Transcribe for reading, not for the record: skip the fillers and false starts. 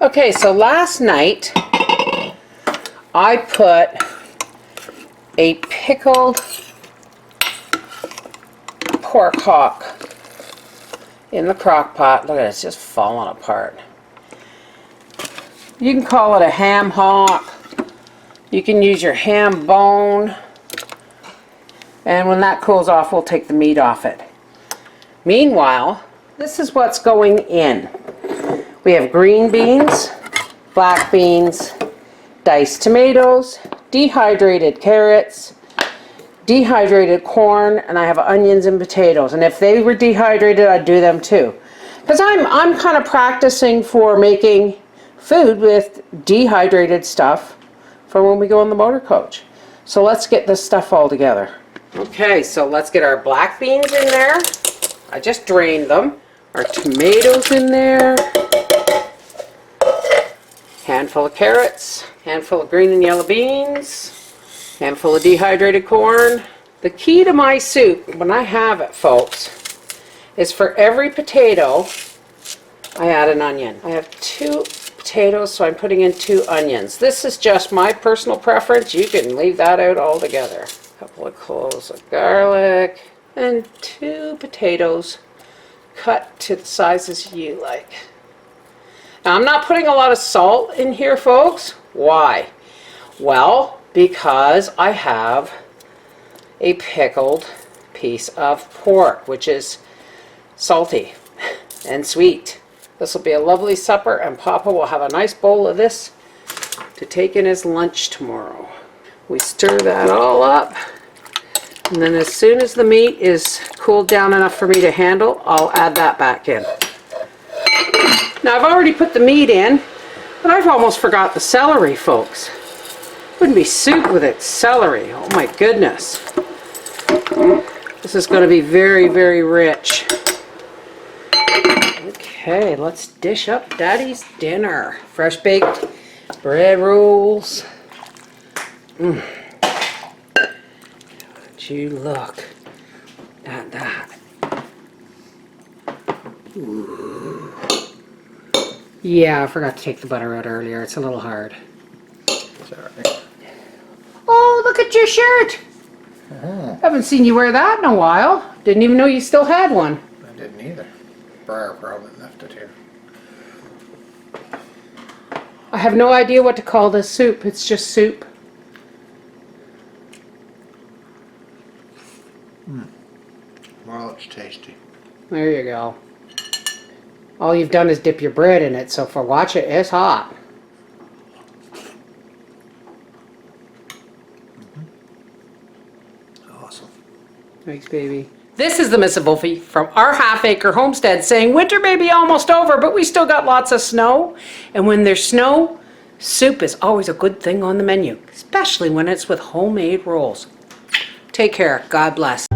Okay, so last night I put a pickled pork hock in the crock pot. Look at it, it's just falling apart. You can call it a ham hock. You can use your ham bone. And when that cools off, we'll take the meat off it. Meanwhile, this is what's going in. We have green beans, black beans, diced tomatoes, dehydrated carrots, dehydrated corn, and I have onions and potatoes. And if they were dehydrated, I'd do them too. Because I'm kind of practicing for making food with dehydrated stuff for when we go on the motor coach. So let's get this stuff all together. Okay, so let's get our black beans in there. I just drained them. Our tomatoes in there. Handful of carrots. Handful of green and yellow beans. Handful of dehydrated corn. The key to my soup, when I have it, folks, is for every potato, I add an onion. I have 2 potatoes, so I'm putting in 2 onions. This is just my personal preference. You can leave that out altogether. A couple of cloves of garlic and 2 potatoes cut to the sizes you like. Now I'm not putting a lot of salt in here, folks. Why? Well, because I have a pickled piece of pork, which is salty and sweet. This will be a lovely supper, and Papa will have a nice bowl of this to take in his lunch tomorrow. We stir that all up, and then as soon as the meat is cooled down enough for me to handle, I'll add that back in. Now I've already put the meat in, but I've almost forgot the celery, folks. Wouldn't be soup with its celery. Oh my goodness. This is going to be very, very rich. Okay, let's dish up Daddy's dinner. Fresh baked bread rolls. Would you look at that? Ooh. Yeah, I forgot to take the butter out earlier. It's a little hard. Sorry. Oh, look at your shirt. Haven't seen you wear that in a while. Didn't even know you still had one. I didn't either. Briar probably left it here. I have no idea what to call this soup. It's just soup. Well, it's tasty. There you go. All you've done is dip your bread in it, so for watch it, it's hot. Awesome. Thanks, baby. This is the Mrs. Volfie from our half-acre homestead saying winter may be almost over, but we still got lots of snow. And when there's snow, soup is always a good thing on the menu, especially when it's with homemade rolls. Take care. God bless.